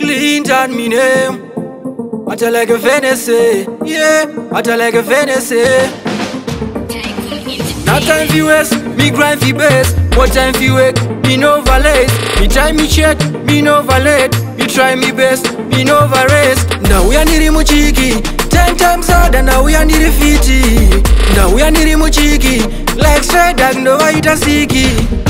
Clintan me name. I tell like a fantasy, yeah. I tell like a fantasy. Now time fi waste, me grind fi base. What time fi wake, me no valet. Me time me check, me no valet. Me try me best, me no race. Now we are needing muchiki 10 times harder, now we are needing 50. Now we are needing muchiki like straight dog, no white a siki.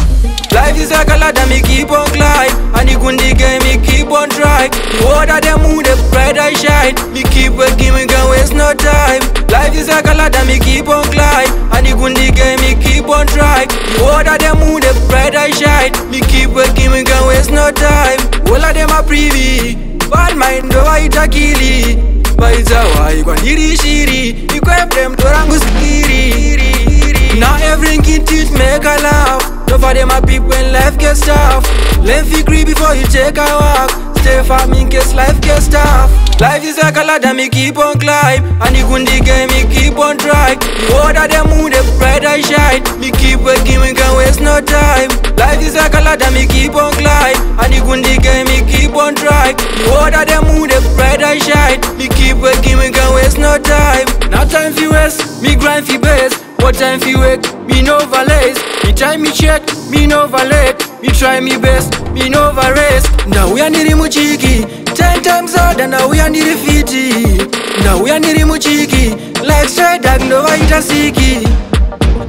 Life is like a ladder, me keep on climb. And you couldn't game, me keep on try. The water them move, the pride I shine. Me keep working, me can't waste no time. Life is like a ladder, me keep on climb. And you couldn't game, me keep on try. The water them move, the pride I shine. Me keep working, me can't waste no time. All of them are privy. Bad mind, the white a killy. But it's a why you can hiri shiri. You grab them to rangu skiri. Now every kid teach make a laugh. No for them a peep when life gets tough. Let me creep before you take a walk. Stay far in case life gets tough. Life is like a ladder, me keep on climb. And you couldn't game, me keep on try. The water them move, the pride I shine. Me keep working, me can't waste no time. Life is like a ladder, me keep on climb. And you couldn't game, me keep on try. The water them move, the pride I shine. Me keep working, me can't waste no time. Now time fi waste, me grind fi base. What time fi wake, me no valet. Me time me check, me no valet. Me try me best, me no race. Now we are needing muchiki 10 times harder, now we are needing 50. Now we are needing muchiki like straight dog, no white a siki.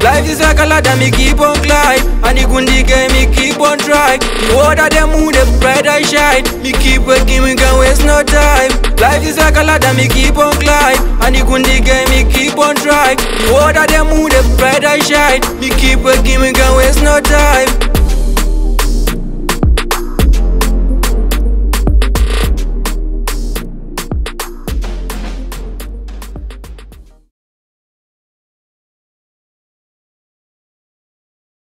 Life is like a ladder, me keep on climb. And you couldn't game, me keep on try. The water them move, the pride I shine. Me keep working, me can't waste no time. Life is like a ladder, me keep on climb. And you couldn't game, me keep on try. The water them move, the pride I shine. Me keep working, me can't waste no time.